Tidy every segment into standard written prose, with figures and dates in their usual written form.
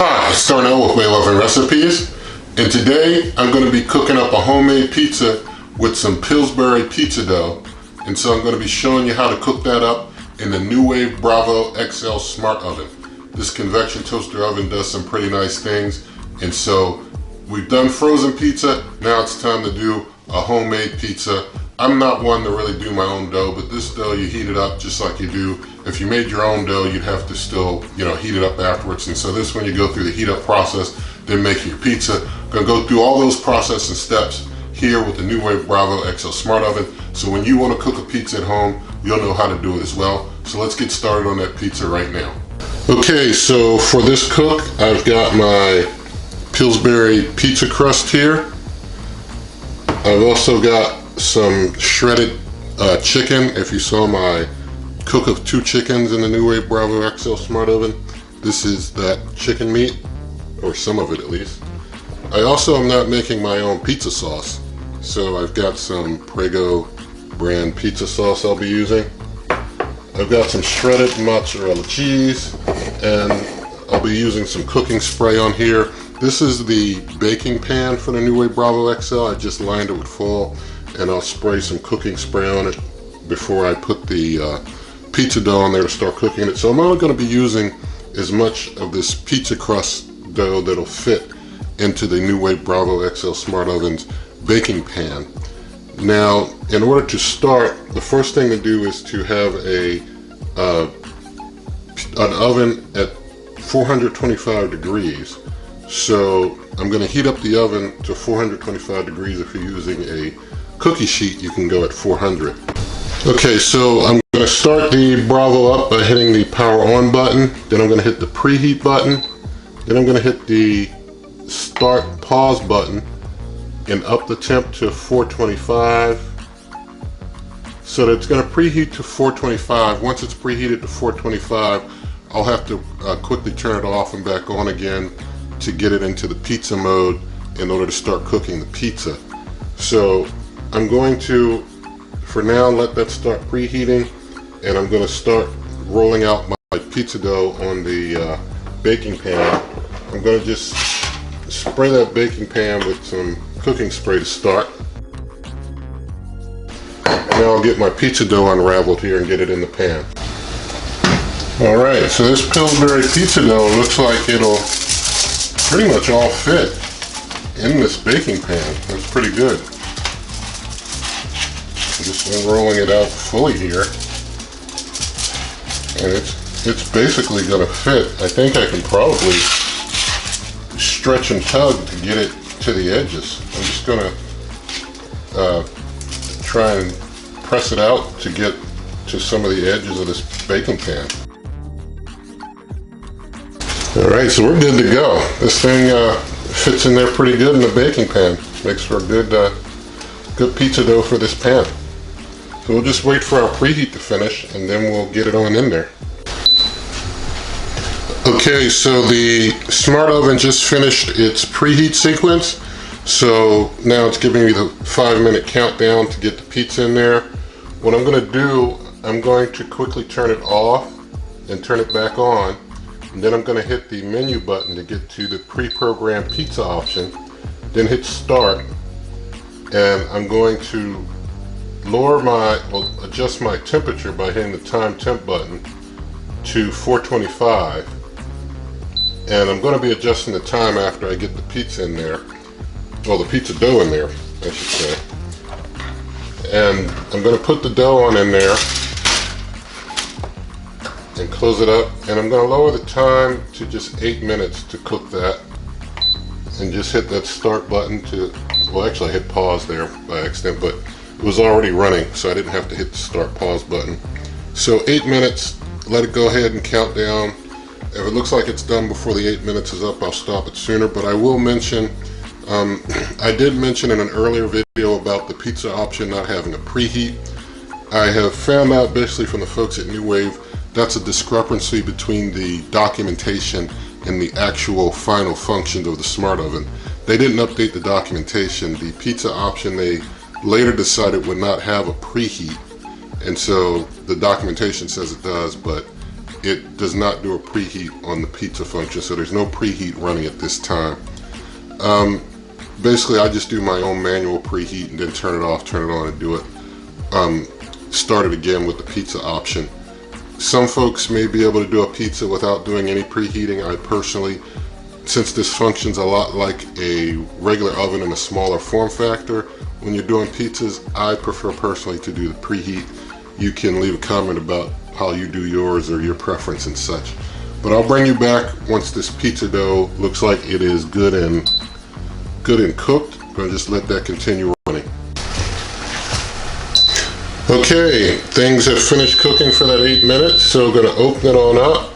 Hi, starting out with my loving recipes, and today I'm going to be cooking up a homemade pizza with some Pillsbury pizza dough. And so I'm going to be showing you how to cook that up in the NuWave Breville XL Smart Oven. This convection toaster oven does some pretty nice things, and so we've done frozen pizza, now it's time to do a homemade pizza. I'm not one to really do my own dough, but this dough you heat it up just like you do. If you made your own dough, you'd have to still, heat it up afterwards. And so this one you go through the heat up process, then make your pizza. I'm gonna go through all those process and steps here with the NuWave Breville XL Smart Oven. So when you wanna cook a pizza at home, you'll know how to do it as well. So let's get started on that pizza right now. Okay, so for this cook, I've got my Pillsbury pizza crust here. I've also got some shredded chicken. If you saw my cook of 2 chickens in the NuWave Breville XL Smart Oven, this is that chicken meat, or some of it at least. I also am not making my own pizza sauce, so I've got some Prego brand pizza sauce I'll be using. I've got some shredded mozzarella cheese, and I'll be using some cooking spray on here. This is the baking pan for the NuWave Breville XL. I just lined it with foil, and I'll spray some cooking spray on it before I put the pizza dough on there to start cooking it. So I'm only going to be using as much of this pizza crust dough that'll fit into the NuWave Breville XL Smart Oven's baking pan. Now, in order to start, the first thing to do is to have an oven at 425 degrees. So I'm going to heat up the oven to 425 degrees. If you're using a cookie sheet, you can go at 400. Okay, so I'm going to start the Breville up by hitting the power on button. Then I'm going to hit the preheat button. Then I'm going to hit the start pause button and up the temp to 425. So that it's going to preheat to 425. Once it's preheated to 425, I'll have to quickly turn it off and back on again to get it into the pizza mode in order to start cooking the pizza. So I'm going to, for now, let that start preheating, and I'm going to start rolling out my pizza dough on the baking pan. I'm going to just spray that baking pan with some cooking spray to start. And now I'll get my pizza dough unraveled here and get it in the pan. Alright, so this Pillsbury pizza dough looks like it'll pretty much all fit in this baking pan. That's pretty good. I'm just unrolling it out fully here, and it's basically going to fit. I think I can probably stretch and tug to get it to the edges. I'm just going to try and press it out to get to some of the edges of this baking pan. Alright, so we're good to go. This thing fits in there pretty good in the baking pan. Makes for a good pizza dough for this pan. So we'll just wait for our preheat to finish, and then we'll get it on in there. Okay, so the Smart Oven just finished its preheat sequence. So now it's giving me the 5-minute countdown to get the pizza in there. What I'm going to do, I'm going to quickly turn it off and turn it back on. And then I'm going to hit the menu button to get to the pre-programmed pizza option. Then hit start. And I'm going to adjust my temperature by hitting the time temp button to 425. And I'm going to be adjusting the time after I get the pizza in there. Well, the pizza dough in there, I should say. And I'm going to put the dough on in there and close it up. And I'm going to lower the time to just 8 minutes to cook that. And just hit that start button to, well, actually I hit pause there by accident, but it was already running, so I didn't have to hit the start pause button. So 8 minutes, let it go ahead and count down. If it looks like it's done before the 8 minutes is up, I'll stop it sooner. But I will mention, I did mention in an earlier video about the pizza option not having a preheat. I have found out basically from the folks at NuWave, that's a discrepancy between the documentation and the actual final functions of the Smart Oven. They didn't update the documentation. The pizza option, they later decided would not have a preheat, and so the documentation says it does, but it does not do a preheat on the pizza function, so there's no preheat running at this time. Basically, I just do my own manual preheat and then turn it off, turn it on, and do it. Start it again with the pizza option. Some folks may be able to do a pizza without doing any preheating. I personally, since this functions a lot like a regular oven in a smaller form factor, when you're doing pizzas, I prefer personally to do the preheat. You can leave a comment about how you do yours or your preference and such. But I'll bring you back once this pizza dough looks like it is good and cooked. I'm going to just let that continue running. Okay, things have finished cooking for that 8 minutes, so I'm going to open it on up.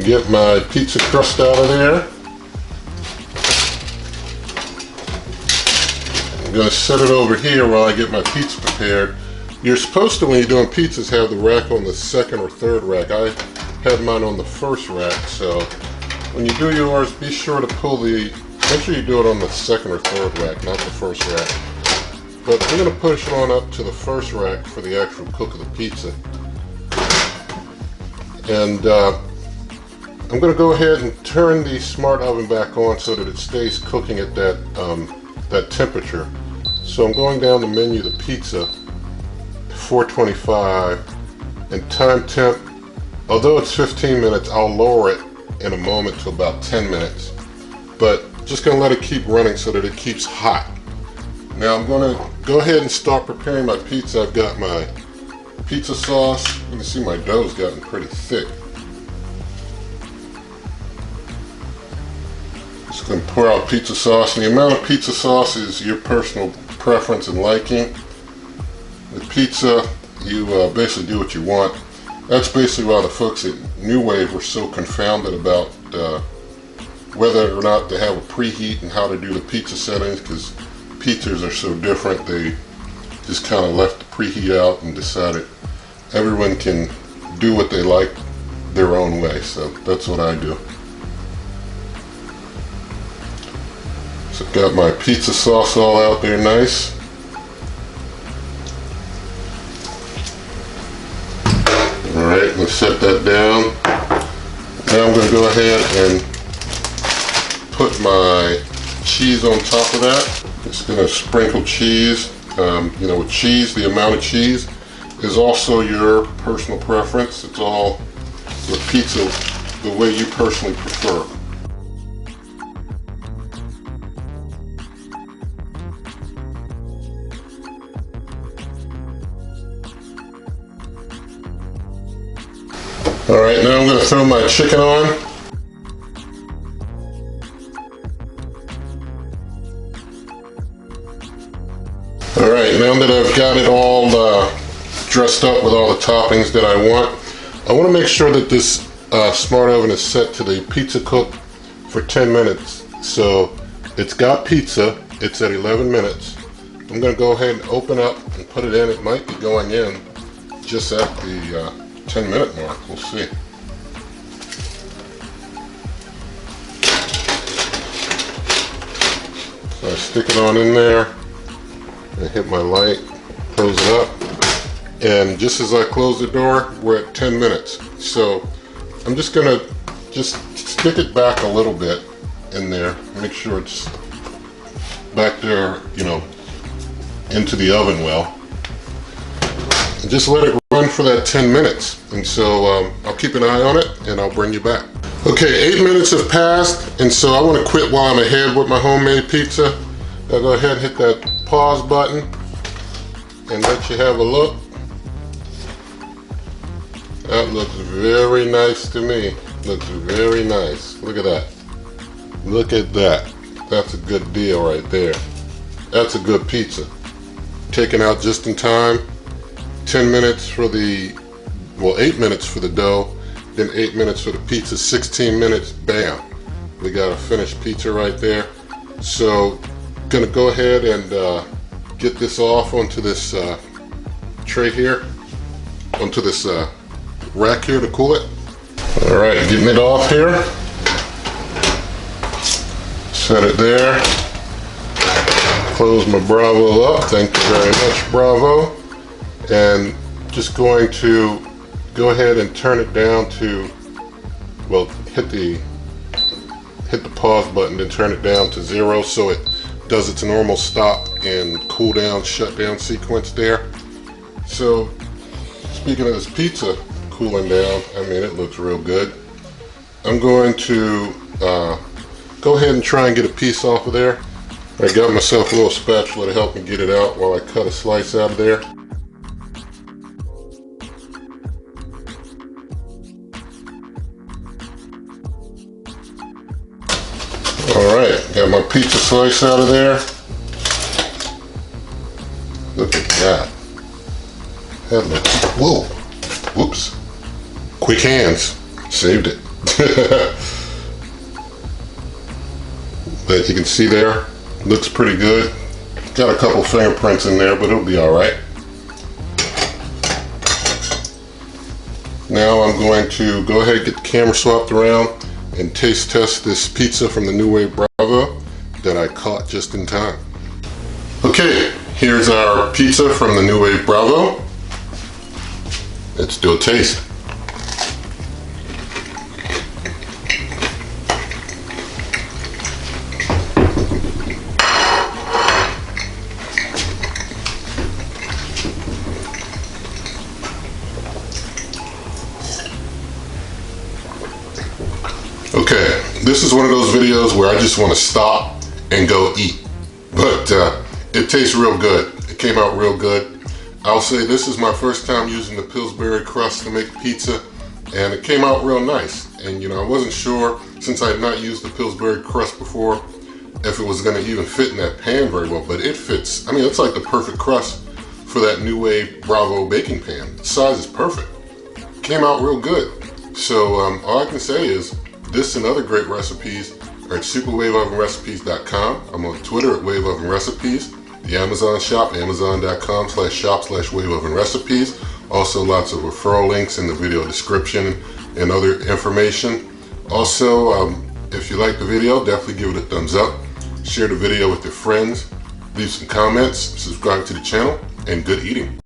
Get my pizza crust out of there. I'm going to set it over here while I get my pizza prepared. You're supposed to, when you're doing pizzas, have the rack on the second or third rack. I had mine on the first rack, so when you do yours, be sure to make sure you do it on the second or third rack, not the first rack. But we're going to push it on up to the first rack for the actual cook of the pizza. And I'm going to go ahead and turn the smart oven back on so that it stays cooking at that temperature. So I'm going down the menu, the pizza, 425, and time temp, although it's 15 minutes, I'll lower it in a moment to about 10 minutes. But just going to let it keep running so that it keeps hot. Now I'm going to go ahead and start preparing my pizza. I've got my pizza sauce. You can see my dough's gotten pretty thick. Just going to pour out pizza sauce, and the amount of pizza sauce is your personal preference and liking. With pizza, you basically do what you want. That's basically why the folks at NuWave were so confounded about whether or not to have a preheat and how to do the pizza settings, because pizzas are so different. They just kind of left the preheat out and decided everyone can do what they like their own way. So that's what I do. So I've got my pizza sauce all out there nice. Alright, let's set that down. Now I'm going to go ahead and put my cheese on top of that. Just going to sprinkle cheese. With cheese, the amount of cheese is also your personal preference. It's all with pizza the way you personally prefer. Alright, now I'm going to throw my chicken on. Alright, now that I've got it all dressed up with all the toppings that I want to make sure that this smart oven is set to the pizza cook for 10 minutes. So it's got pizza, it's at 11 minutes. I'm going to go ahead and open up and put it in. It might be going in just at the 10-minute mark. We'll see. So I stick it on in there. I hit my light, close it up, and just as I close the door, we're at 10 minutes. So I'm just gonna stick it back a little bit in there, make sure it's back there, into the oven well. And just let it run for that 10 minutes. And so I'll keep an eye on it and I'll bring you back. Okay, 8 minutes have passed, and so I want to quit while I'm ahead with my homemade pizza. I'll go ahead and hit that pause button and let you have a look. That looks very nice to me. Looks very nice. Look at that. Look at that. That's a good deal right there. That's a good pizza. Taken out just in time. 10 minutes for 8 minutes for the dough, then 8 minutes for the pizza, 16 minutes, bam. We got a finished pizza right there. So, gonna go ahead and get this off onto this tray here, onto this rack here to cool it. All right, getting it off here. Set it there. Close my Bravo up. Thank you very much, Bravo. And just going to go ahead and turn it down to, well, hit the pause button, then turn it down to 0 so it does its normal stop and cool down, shut down sequence there. So speaking of this pizza cooling down, I mean, it looks real good. I'm going to go ahead and try and get a piece off of there. I got myself a little spatula to help me get it out while I cut a slice out of there. Alright, got my pizza slice out of there. Look at that. That looks, whoa, whoops. Quick hands, saved it. But you can see there, looks pretty good. Got a couple fingerprints in there, but it'll be alright. Now I'm going to go ahead and get the camera swapped around and taste test this pizza from the NuWave Breville that I caught just in time. Okay, here's our pizza from the NuWave Breville. Let's do a taste. Okay, this is one of those videos where I just want to stop and go eat, but it tastes real good. It came out real good. I'll say this is my first time using the Pillsbury Crust to make pizza, and it came out real nice. And you know, I wasn't sure, since I had not used the Pillsbury Crust before, if it was going to even fit in that pan very well, but it fits. I mean, it's like the perfect crust for that NuWave Breville baking pan. The size is perfect. It came out real good. So all I can say is, this and other great recipes are at superwaveovenrecipes.com. I'm on Twitter at waveovenrecipes. The Amazon shop, amazon.com/shops/waveovenrecipes. Also lots of referral links in the video description and other information. Also, if you like the video, definitely give it a thumbs up. Share the video with your friends. Leave some comments, subscribe to the channel, and good eating.